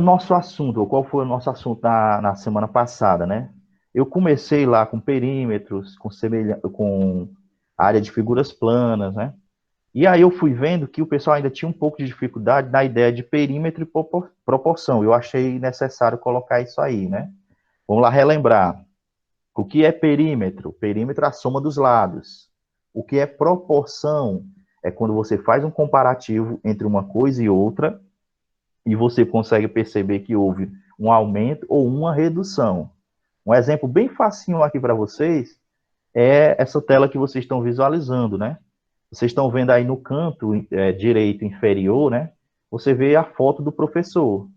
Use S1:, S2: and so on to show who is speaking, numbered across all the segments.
S1: Nosso assunto, qual foi o nosso assunto na semana passada, né? Eu comecei lá com perímetros, com área de figuras planas, né? E aí eu fui vendo que o pessoal ainda tinha um pouco de dificuldade na ideia de perímetro e proporção. Eu achei necessário colocar isso aí, né? Vamos lá relembrar. O que é perímetro? Perímetro é a soma dos lados. O que é proporção? É quando você faz um comparativo entre uma coisa e outra e você consegue perceber que houve um aumento ou uma redução. Um exemplo bem facinho aqui para vocês é essa tela que vocês estão visualizando, né? Vocês estão vendo aí no canto direito inferior, né? Você vê a foto do professor.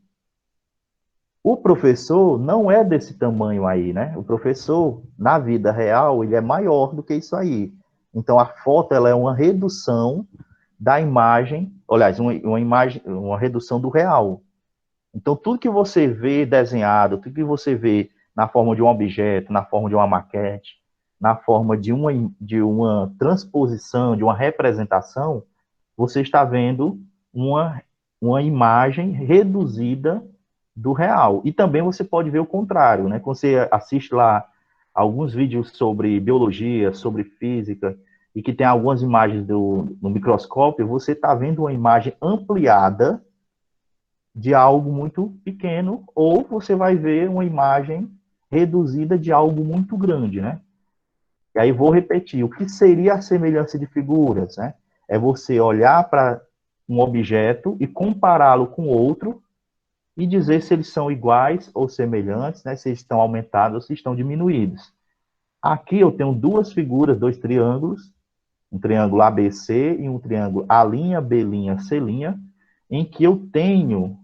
S1: O professor não é desse tamanho aí, né? O professor, na vida real, ele é maior do que isso aí. Então, a foto ela é uma redução da imagem, aliás, uma imagem, uma redução do real. Então, tudo que você vê desenhado, tudo que você vê na forma de um objeto, na forma de uma maquete, na forma de uma transposição, de uma representação, você está vendo uma, uma imagem reduzida do real. E também você pode ver o contrário, né? Quando você assiste lá alguns vídeos sobre biologia, sobre física, e que tem algumas imagens no microscópio, você está vendo uma imagem ampliada de algo muito pequeno, ou você vai ver uma imagem reduzida de algo muito grande, né? E aí vou repetir, o que seria a semelhança de figuras, né? É você olhar para um objeto e compará-lo com outro e dizer se eles são iguais ou semelhantes, né? Se eles estão aumentados ou se estão diminuídos. Aqui eu tenho duas figuras, dois triângulos, um triângulo ABC e um triângulo A', B', C', em que eu tenho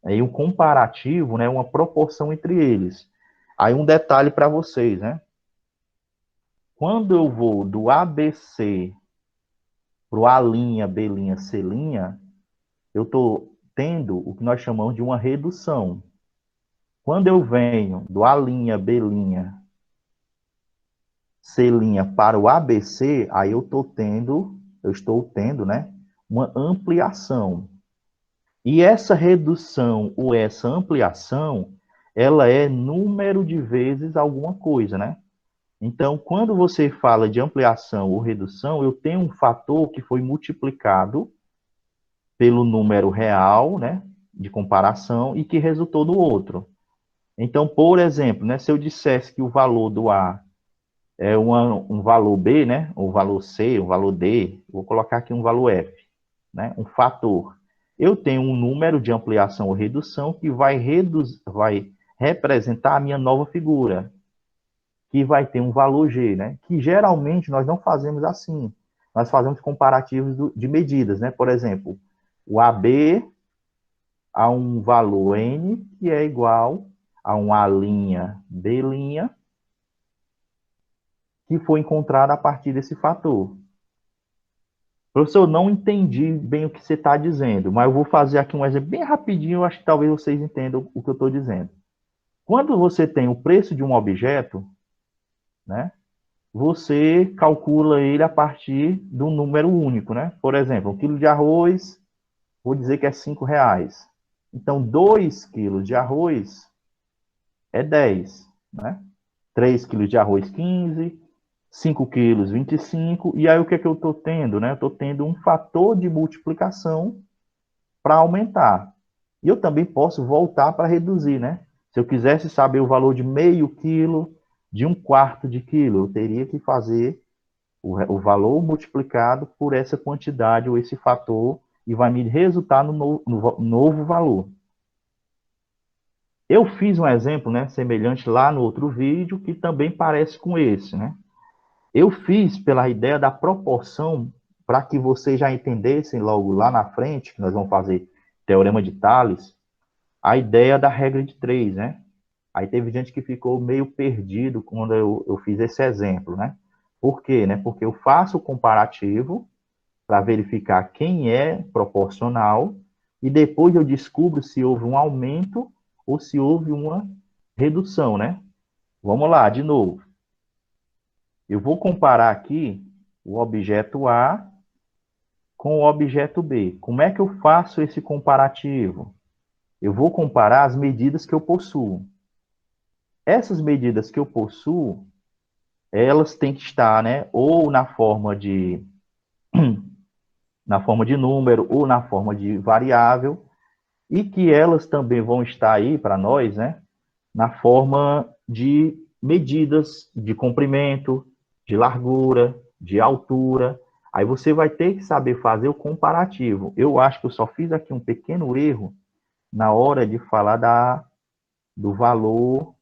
S1: aí um comparativo, né, uma proporção entre eles. Aí um detalhe para vocês, né? Quando eu vou do ABC para o A', B', C', eu estou tendo o que nós chamamos de uma redução. Quando eu venho do A', B', C' para o ABC, aí eu estou tendo, né, uma ampliação. E essa redução ou essa ampliação, ela é número de vezes alguma coisa, né? Então, quando você fala de ampliação ou redução, eu tenho um fator que foi multiplicado pelo número real, né, de comparação e que resultou no outro. Então, por exemplo, né, se eu dissesse que o valor do A é um valor B, né, um valor C, um valor D, vou colocar aqui um valor F, né, um fator. Eu tenho um número de ampliação ou redução que vai representar a minha nova figura, que vai ter um valor G, né? Que geralmente nós não fazemos assim. Nós fazemos comparativos de medidas, né? Por exemplo, o AB a um valor N que é igual a um A', B', que foi encontrado a partir desse fator. Professor, eu não entendi bem o que você está dizendo, mas eu vou fazer aqui um exemplo bem rapidinho, eu acho que talvez vocês entendam o que eu estou dizendo. Quando você tem o preço de um objeto, né, você calcula ele a partir do número único, né? Por exemplo, 1 quilo de arroz, vou dizer que é R$ 5. Então, 2 quilos de arroz é 10, né? 3 quilos de arroz, 15, 5 quilos, 25. E aí, o que é que eu estou tendo, né? Eu estou tendo um fator de multiplicação para aumentar. E eu também posso voltar para reduzir, né? Se eu quisesse saber o valor de meio quilo, de 1/4 de quilo, eu teria que fazer o valor multiplicado por essa quantidade ou esse fator e vai me resultar no novo valor. Eu fiz um exemplo, né, semelhante lá no outro vídeo que também parece com esse, né? Eu fiz pela ideia da proporção para que vocês já entendessem logo lá na frente, que nós vamos fazer teorema de Tales, a ideia da regra de três, né? Aí teve gente que ficou meio perdido quando eu fiz esse exemplo, né? Por quê? Né? Porque eu faço o comparativo para verificar quem é proporcional e depois eu descubro se houve um aumento ou se houve uma redução, né? Vamos lá, de novo. Eu vou comparar aqui o objeto A com o objeto B. Como é que eu faço esse comparativo? Eu vou comparar as medidas que eu possuo. Essas medidas que eu possuo, elas têm que estar, né, ou na forma de número ou na forma de variável, e que elas também vão estar aí para nós, né, na forma de medidas de comprimento, de largura, de altura. Aí você vai ter que saber fazer o comparativo. Eu acho que eu só fiz aqui um pequeno erro na hora de falar do valor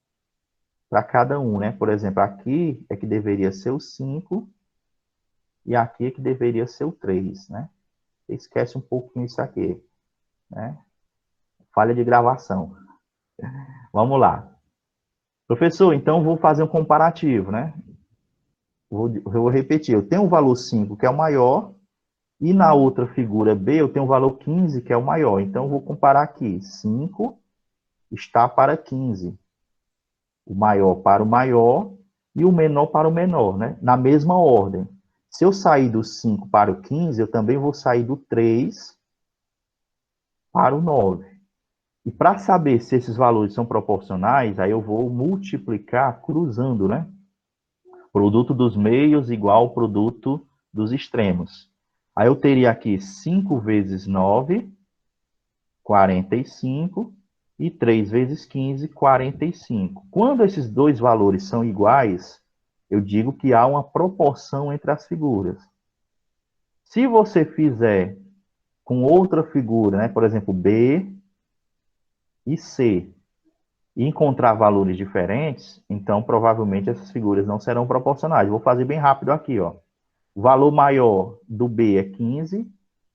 S1: para cada um, né? Por exemplo, aqui é que deveria ser o 5 e aqui é que deveria ser o 3, né? Esquece um pouquinho isso aqui, né? Falha de gravação. Vamos lá. Professor, então vou fazer um comparativo, né? Eu vou repetir. Eu tenho o valor 5, que é o maior, e na outra figura B eu tenho o valor 15, que é o maior. Então, eu vou comparar aqui. 5 está para 15. O maior para o maior e o menor para o menor, né? Na mesma ordem. Se eu sair do 5 para o 15, eu também vou sair do 3 para o 9. E para saber se esses valores são proporcionais, aí eu vou multiplicar cruzando, né? Produto dos meios igual ao produto dos extremos. Aí eu teria aqui 5 vezes 9, 45, e 3 vezes 15, 45. Quando esses dois valores são iguais, eu digo que há uma proporção entre as figuras. Se você fizer com outra figura, né, por exemplo, B e C, e encontrar valores diferentes, então provavelmente essas figuras não serão proporcionais. Vou fazer bem rápido aqui, ó. O valor maior do B é 15,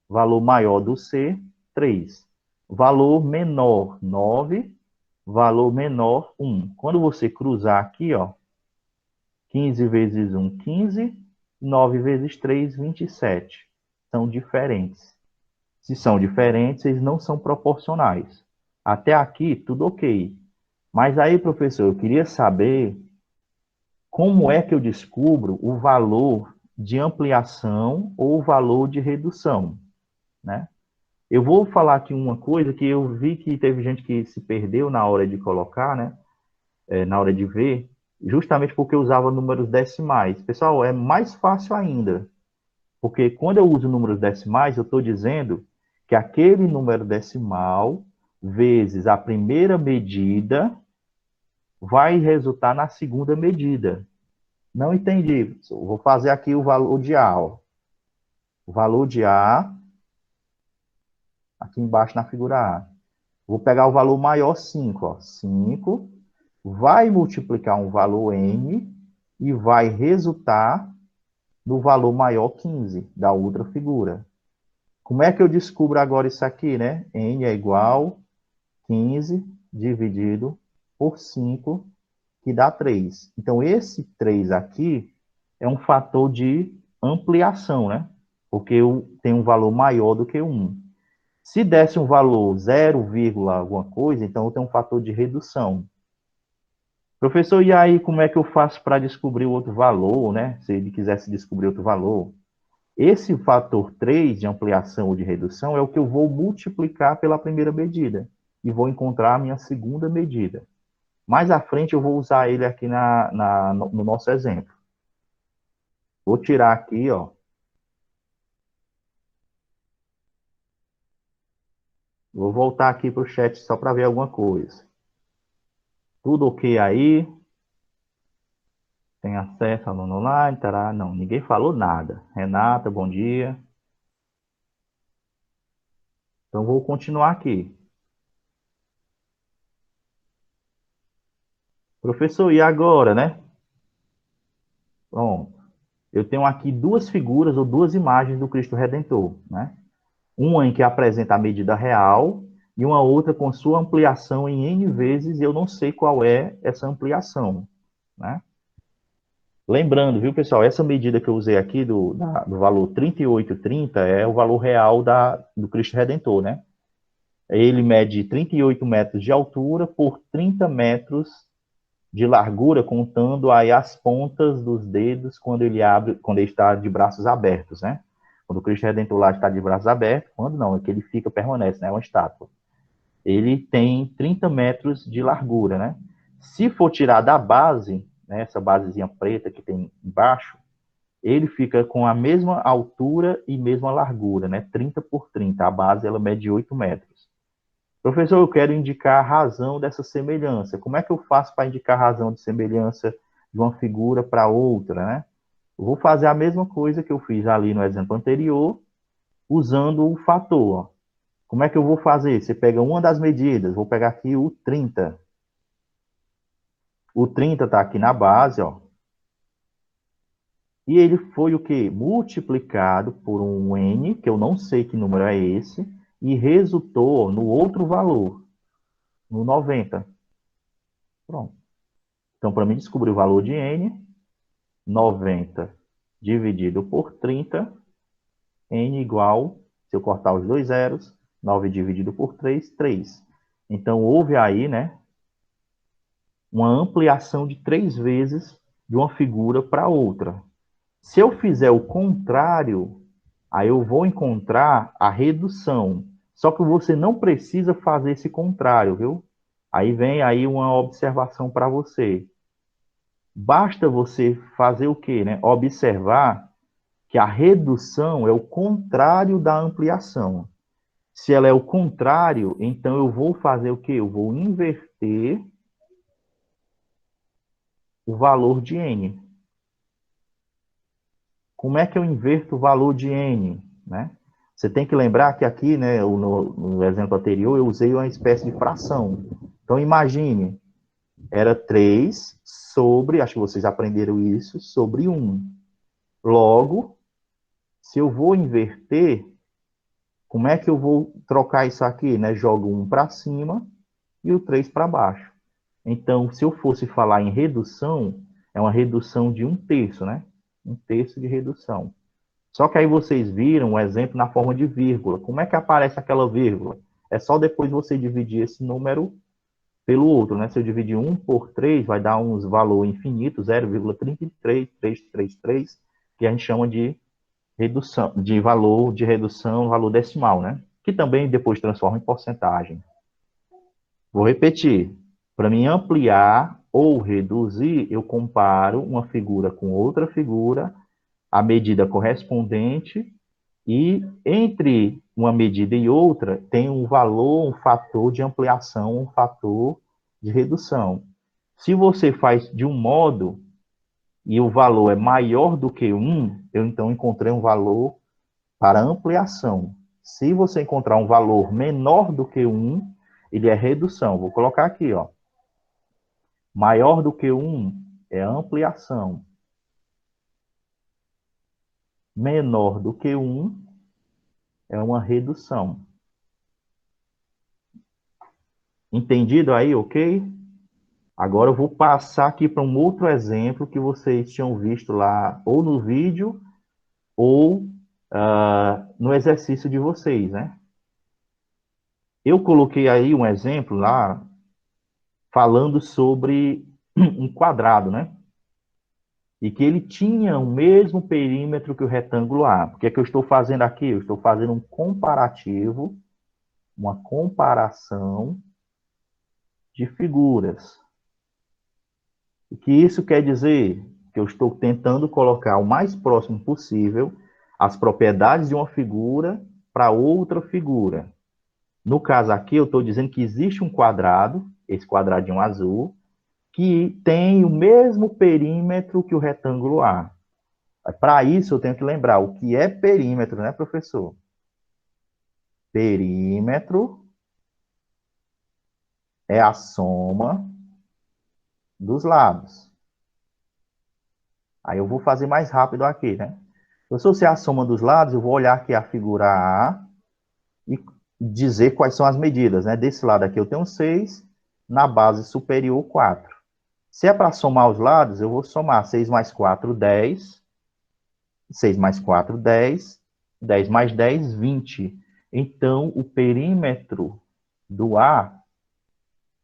S1: valor maior do C, 3. Valor menor, 9, valor menor, 1. Quando você cruzar aqui, ó, 15 vezes 1, 15, 9 vezes 3, 27. São diferentes. Se são diferentes, eles não são proporcionais. Até aqui, tudo ok. Mas aí, professor, eu queria saber como é que eu descubro o valor de ampliação ou o valor de redução, né? Eu vou falar aqui uma coisa que eu vi que teve gente que se perdeu na hora de colocar, né? Na hora de ver, justamente porque eu usava números decimais. Pessoal, é mais fácil ainda, porque quando eu uso números decimais, eu estou dizendo que aquele número decimal vezes a primeira medida vai resultar na segunda medida. Não entendi, professor. Vou fazer aqui o valor de A. Ó. O valor de A, aqui embaixo na figura A. Vou pegar o valor maior 5. Ó. 5 vai multiplicar um valor N e vai resultar no valor maior 15 da outra figura. Como é que eu descubro agora isso aqui, né? N é igual 15 dividido por 5, que dá 3. Então, esse 3 aqui é um fator de ampliação, né? Porque eu tenho um valor maior do que 1. Se desse um valor 0, alguma coisa, então eu tenho um fator de redução. Professor, e aí como é que eu faço para descobrir o outro valor, né? Se ele quisesse descobrir outro valor. Esse fator 3 de ampliação ou de redução é o que eu vou multiplicar pela primeira medida e vou encontrar a minha segunda medida. Mais à frente eu vou usar ele aqui no nosso exemplo. Vou tirar aqui, ó. Vou voltar aqui para o chat só para ver alguma coisa. Tudo ok aí? Tem acesso ao aluno online? Tará. Não, ninguém falou nada. Renata, bom dia. Então vou continuar aqui. Professor, e agora, né? Pronto. Eu tenho aqui duas figuras ou duas imagens do Cristo Redentor, né? Uma em que apresenta a medida real e uma outra com sua ampliação em N vezes, e eu não sei qual é essa ampliação, né? Lembrando, viu, pessoal, essa medida que eu usei aqui do valor 38,30 é o valor real do Cristo Redentor, né? Ele mede 38 metros de altura por 30 metros de largura, contando aí as pontas dos dedos quando ele abre, quando ele está de braços abertos, né? Quando o Cristo Redentor lá está de braços abertos, quando não, é que ele fica, permanece, né? É uma estátua. ele tem 30 metros de largura, né? Se for tirar da base, né, essa basezinha preta que tem embaixo, ele fica com a mesma altura e mesma largura, né? 30 por 30. A base ela mede 8 metros. Professor, eu quero indicar a razão dessa semelhança. Como é que eu faço para indicar a razão de semelhança de uma figura para outra, né? Eu vou fazer a mesma coisa que eu fiz ali no exemplo anterior, usando o fator. Como é que eu vou fazer? Você pega uma das medidas, vou pegar aqui o 30. O 30 está aqui na base, ó. E ele foi o quê? Multiplicado por um n, que eu não sei que número é esse, e resultou no outro valor, no 90. Pronto. Então, para mim descobrir o valor de n, 90 dividido por 30, n igual, se eu cortar os dois zeros, 9 dividido por 3, 3. Então, houve aí, né, uma ampliação de 3 vezes de uma figura para outra. Se eu fizer o contrário, aí eu vou encontrar a redução. Só que você não precisa fazer esse contrário, viu? Aí vem aí uma observação para você. Basta você fazer o quê, né? Observar que a redução é o contrário da ampliação. Se ela é o contrário, então eu vou fazer o quê? Eu vou inverter o valor de n. Como é que eu inverto o valor de n, né? Você tem que lembrar que aqui, né, no exemplo anterior, eu usei uma espécie de fração. Então, imagine, era 3 sobre, acho que vocês aprenderam isso, sobre 1. Logo, se eu vou inverter, como é que eu vou trocar isso aqui, né? Jogo 1 para cima e o 3 para baixo. Então, se eu fosse falar em redução, é uma redução de 1/3, né? 1/3 de redução. Só que aí vocês viram um exemplo na forma de vírgula. Como é que aparece aquela vírgula? É só depois você dividir esse número pelo outro, né? Se eu dividir 1 por 3, vai dar uns valor infinito, 0,33333, que a gente chama de redução, de valor de redução, valor decimal, né? Que também depois transforma em porcentagem. Vou repetir. Para mim ampliar ou reduzir, eu comparo uma figura com outra figura, a medida correspondente, e entre uma medida e outra tem um valor, um fator de ampliação, um fator de redução. Se você faz de um modo e o valor é maior do que 1, eu então encontrei um valor para ampliação. Se você encontrar um valor menor do que 1, ele é redução. Vou colocar aqui, ó. Maior do que 1 é ampliação. Menor do que 1 é uma redução. Entendido aí, ok? Agora eu vou passar aqui para um outro exemplo que vocês tinham visto lá, ou no vídeo, ou no exercício de vocês, né? Eu coloquei aí um exemplo lá, falando sobre um quadrado, né? E que ele tinha o mesmo perímetro que o retângulo A. O que é que eu estou fazendo aqui? Eu estou fazendo um comparativo, uma comparação de figuras. O que isso quer dizer? Que eu estou tentando colocar o mais próximo possível as propriedades de uma figura para outra figura. No caso aqui, eu estou dizendo que existe um quadrado, esse quadradinho azul, que tem o mesmo perímetro que o retângulo A. Para isso, eu tenho que lembrar o que é perímetro, né, professor? Perímetro é a soma dos lados. Aí eu vou fazer mais rápido aqui, né? Então, se eu sei a soma dos lados, eu vou olhar aqui a figura A e dizer quais são as medidas, né? Desse lado aqui eu tenho 6, na base superior 4. Se é para somar os lados, eu vou somar 6 mais 4, 10. 6 mais 4, 10. 10 mais 10, 20. Então, o perímetro do A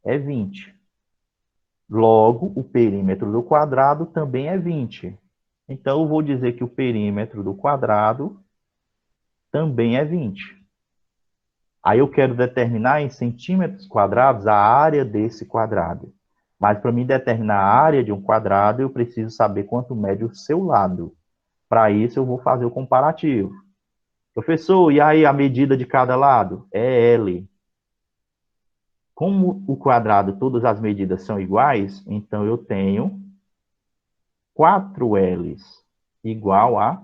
S1: é 20. Logo, o perímetro do quadrado também é 20. Então, eu vou dizer que o perímetro do quadrado também é 20. Aí eu quero determinar em centímetros quadrados a área desse quadrado. Mas para mim determinar a área de um quadrado, eu preciso saber quanto mede o seu lado. Para isso, eu vou fazer o comparativo. Professor, e aí a medida de cada lado? É L. Como o quadrado, todas as medidas são iguais, então eu tenho 4L's igual a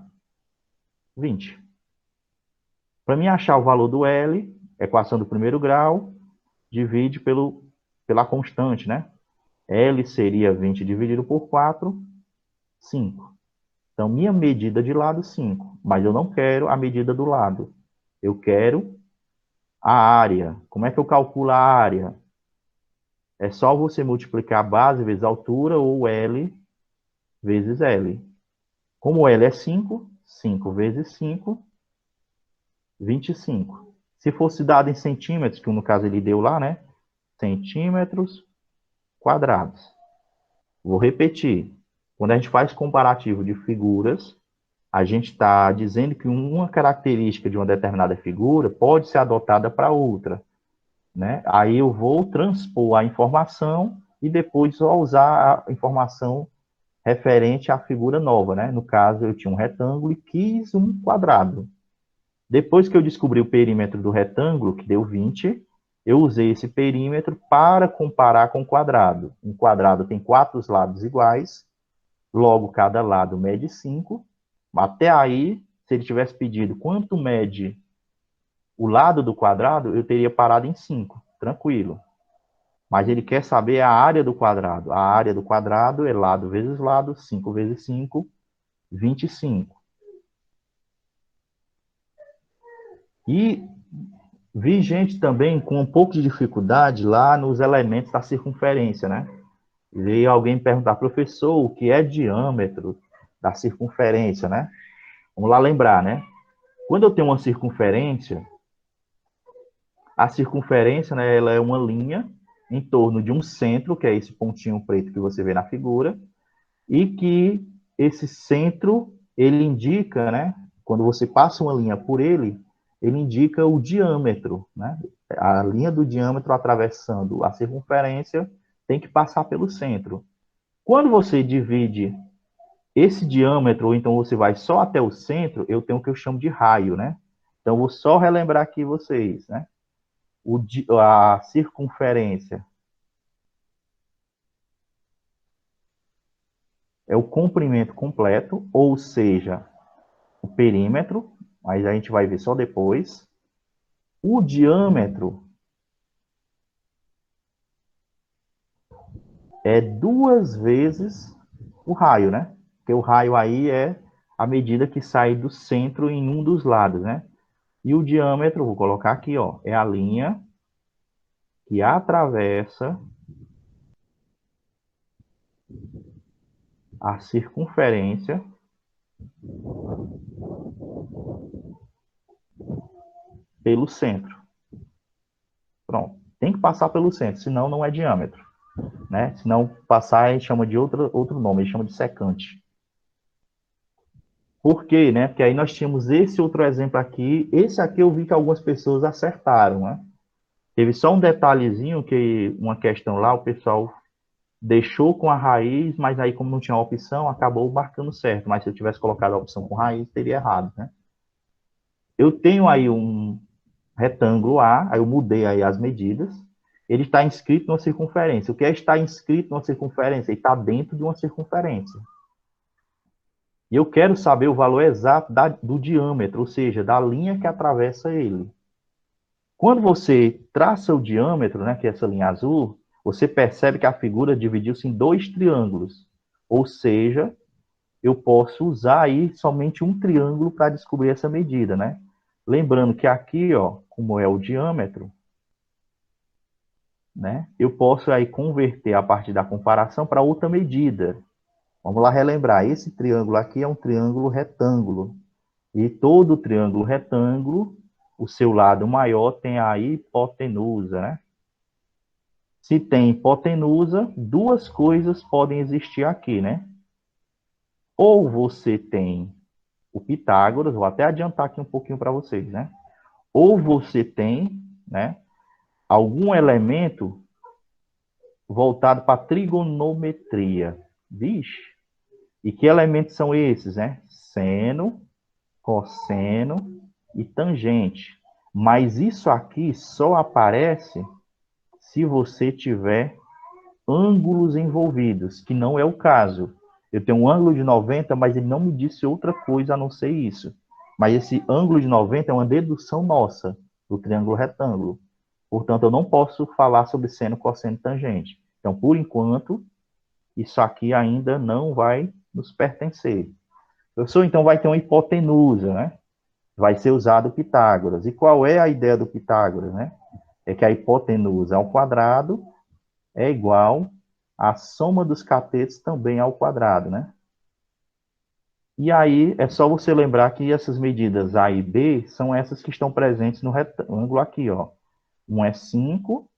S1: 20. Para mim achar o valor do L, equação do primeiro grau, divide pela constante, né? L seria 20 dividido por 4, 5. Então, minha medida de lado, 5. Mas eu não quero a medida do lado. Eu quero a área. Como é que eu calculo a área? É só você multiplicar a base vezes a altura ou L vezes L. Como L é 5, 5 vezes 5, 25. Se fosse dado em centímetros, que no caso ele deu lá, né? Centímetros quadrados. Vou repetir. Quando a gente faz comparativo de figuras, a gente está dizendo que uma característica de uma determinada figura pode ser adotada para outra, né? Aí eu vou transpor a informação e depois só usar a informação referente à figura nova, né? No caso, eu tinha um retângulo e quis um quadrado. Depois que eu descobri o perímetro do retângulo, que deu 20, eu usei esse perímetro para comparar com o quadrado. Um quadrado tem 4 lados iguais, logo cada lado mede 5. Até aí, se ele tivesse pedido quanto mede o lado do quadrado, eu teria parado em 5, tranquilo. Mas ele quer saber a área do quadrado. A área do quadrado é lado vezes lado, 5 vezes 5, 25. E vi gente também com um pouco de dificuldade lá nos elementos da circunferência, né? E alguém perguntar, professor, o que é diâmetro da circunferência, né? Vamos lá lembrar, né? Quando eu tenho uma circunferência, a circunferência, né, ela é uma linha em torno de um centro, que é esse pontinho preto que você vê na figura, e que esse centro, ele indica, né, quando você passa uma linha por ele, ele indica o diâmetro, né? A linha do diâmetro atravessando a circunferência tem que passar pelo centro. Quando você divide esse diâmetro, ou então você vai só até o centro, eu tenho o que eu chamo de raio, né? Então, vou só relembrar aqui vocês, né? A circunferência é o comprimento completo, ou seja, o perímetro, mas a gente vai ver só depois. O diâmetro é 2 vezes o raio, né? Porque o raio aí é a medida que sai do centro em um dos lados, né? E o diâmetro, vou colocar aqui, ó, é a linha que atravessa a circunferência pelo centro. Pronto. Tem que passar pelo centro, senão não é diâmetro, né? Se não passar, a gente chama de outro nome, a gente chama de secante. Por quê, né? Porque aí nós tínhamos esse outro exemplo aqui. Esse aqui eu vi que algumas pessoas acertaram, né? Teve só um detalhezinho que uma questão lá, o pessoal deixou com a raiz, mas aí como não tinha opção, acabou marcando certo. Mas se eu tivesse colocado a opção com raiz, teria errado, né? Eu tenho aí um retângulo A, aí eu mudei aí as medidas. Ele está inscrito numa circunferência. O que é estar inscrito numa circunferência? Ele está dentro de uma circunferência. E eu quero saber o valor exato do diâmetro, ou seja, da linha que atravessa ele. Quando você traça o diâmetro, né, que é essa linha azul, você percebe que a figura dividiu-se em 2 triângulos. Ou seja, eu posso usar aí somente um triângulo para descobrir essa medida, né? Lembrando que aqui, ó, como é o diâmetro, né, eu posso aí converter a partir da comparação para outra medida. Vamos lá relembrar, esse triângulo aqui é um triângulo retângulo. E todo triângulo retângulo, o seu lado maior tem a hipotenusa, né? Se tem hipotenusa, duas coisas podem existir aqui, né? Ou você tem o Pitágoras, vou até adiantar aqui um pouquinho para vocês, né? Ou você tem né? Algum elemento voltado para trigonometria. Vixe, e que elementos são esses, né? Seno, cosseno e tangente. Mas isso aqui só aparece se você tiver ângulos envolvidos, que não é o caso. Eu tenho um ângulo de 90, mas ele não me disse outra coisa a não ser isso. Mas esse ângulo de 90 é uma dedução nossa do triângulo retângulo. Portanto, eu não posso falar sobre seno, cosseno e tangente. Então, por enquanto, isso aqui ainda não vai nos pertencer. Professor, então vai ter uma hipotenusa, né? Vai ser usado Pitágoras. E qual é a ideia do Pitágoras, né? É que a hipotenusa ao quadrado é igual à soma dos catetos também ao quadrado, né? E aí é só você lembrar que essas medidas A e B são essas que estão presentes no retângulo aqui, ó. Um é 5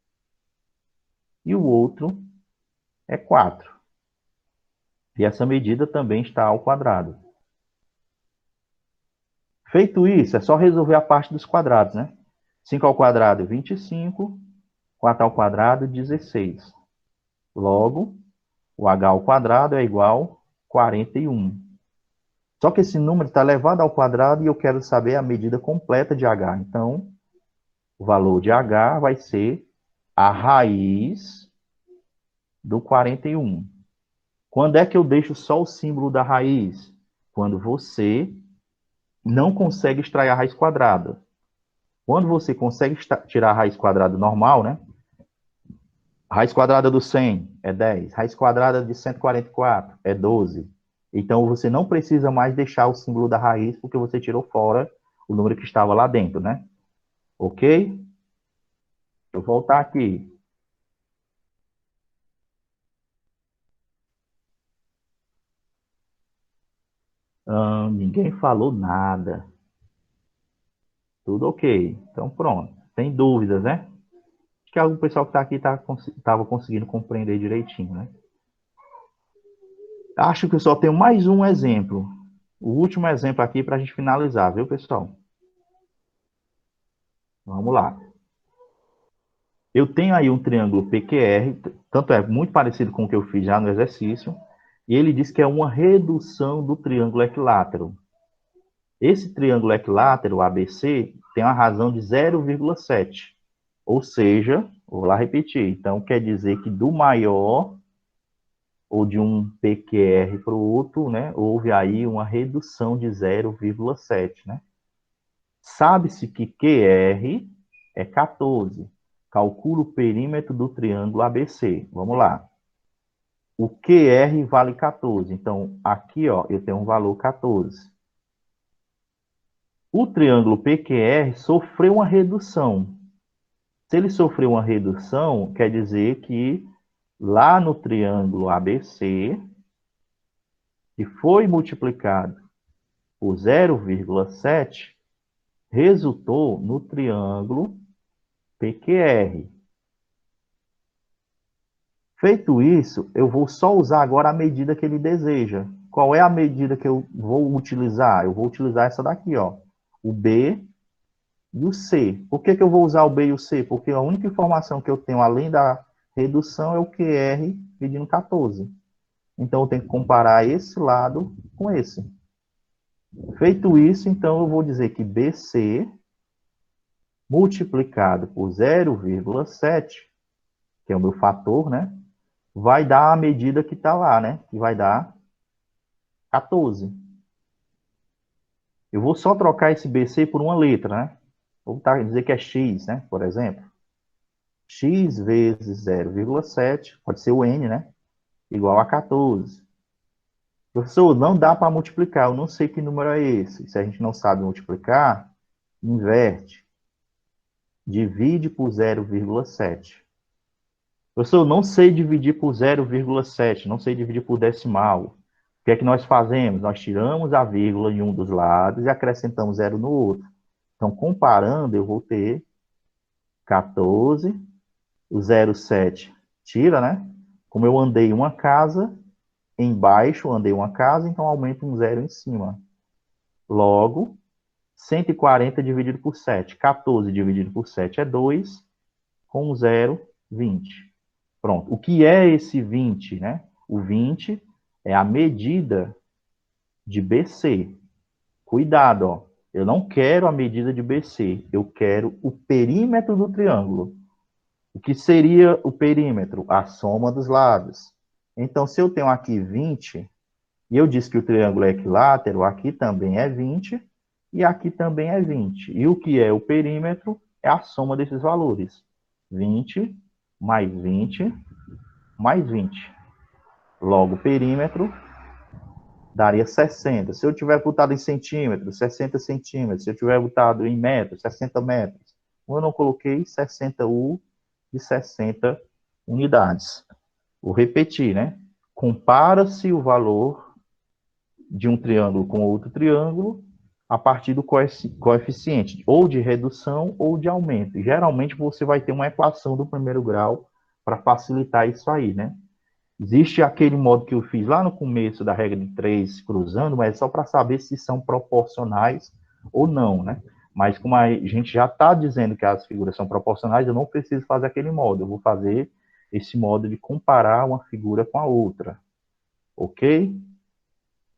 S1: e o outro é 4. E essa medida também está ao quadrado. Feito isso, é só resolver a parte dos quadrados, né? 5 ao quadrado, 25. 4 ao quadrado, 16. Logo, o h ao quadrado é igual a 41. Só que esse número está elevado ao quadrado e eu quero saber a medida completa de h. Então, o valor de h vai ser a raiz do 41. Quando é que eu deixo só o símbolo da raiz? Quando você não consegue extrair a raiz quadrada. Quando você consegue tirar a raiz quadrada normal, né? Raiz quadrada do 100 é 10. Raiz quadrada de 144 é 12. Então, você não precisa mais deixar o símbolo da raiz, porque você tirou fora o número que estava lá dentro, né? Ok? Deixa eu voltar aqui. Ninguém falou nada. Tudo ok. Então, pronto. Sem dúvidas, né? Acho que o pessoal que está aqui estava conseguindo compreender direitinho, né? Acho que eu só tenho mais um exemplo. O último exemplo aqui para a gente finalizar, viu, pessoal? Vamos lá. Eu tenho aí um triângulo PQR, tanto é muito parecido com o que eu fiz já no exercício, e ele diz que é uma redução do triângulo equilátero. Esse triângulo equilátero, ABC, tem uma razão de 0,7. Ou seja, vou lá repetir, então quer dizer que do maior, ou de um PQR para o outro, né, houve aí uma redução de 0,7, né? Sabe-se que QR é 14. Calcula o perímetro do triângulo ABC. Vamos lá. O QR vale 14. Então, aqui, ó, eu tenho um valor 14. O triângulo PQR sofreu uma redução. Se ele sofreu uma redução, quer dizer que lá no triângulo ABC, que foi multiplicado por 0,7, resultou no triângulo PQR. Feito isso, eu vou só usar agora a medida que ele deseja. Qual é a medida que eu vou utilizar? Eu vou utilizar essa daqui, ó. O B e o C. Por que eu vou usar o B e o C? Porque a única informação que eu tenho além da redução é o QR medindo 14. Então, eu tenho que comparar esse lado com esse. Feito isso, então, eu vou dizer que BC multiplicado por 0,7, que é o meu fator, né? Vai dar a medida que está lá, né? Que vai dar 14. Eu vou só trocar esse BC por uma letra, né? Vou dizer que é X, né? Por exemplo. X vezes 0,7, pode ser o N, né? Igual a 14. Professor, não dá para multiplicar, eu não sei que número é esse. Se a gente não sabe multiplicar, inverte. Divide por 0,7. Professor, eu não sei dividir por 0,7, não sei dividir por decimal. O que é que nós fazemos? Nós tiramos a vírgula em um dos lados e acrescentamos zero no outro. Então, comparando, eu vou ter 14, o 0,7 tira, né? Como eu andei uma casa, embaixo andei uma casa, então aumenta um zero em cima. Logo, 140 dividido por 7. 14 dividido por 7 é 2, com 0, 20. Pronto. O que é esse 20, né? O 20 é a medida de BC. Cuidado, ó. Eu não quero a medida de BC, eu quero o perímetro do triângulo. O que seria o perímetro? A soma dos lados. Então, se eu tenho aqui 20, e eu disse que o triângulo é equilátero, aqui também é 20, e aqui também é 20. E o que é o perímetro? É a soma desses valores. 20 mais 20 mais 20. Logo, perímetro daria 60. Se eu tiver botado em centímetros, 60 centímetros. Se eu tiver botado em metros, 60 metros. Eu não coloquei 60 U de 60 unidades. Vou repetir, né? Compara-se o valor de um triângulo com outro triângulo a partir do coeficiente, ou de redução ou de aumento. Geralmente você vai ter uma equação do primeiro grau para facilitar isso aí, né? Existe aquele modo que eu fiz lá no começo da regra de 3 cruzando, mas é só para saber se são proporcionais ou não, né? Mas como a gente já está dizendo que as figuras são proporcionais, eu não preciso fazer aquele modo. Eu vou fazer esse modo de comparar uma figura com a outra. Ok?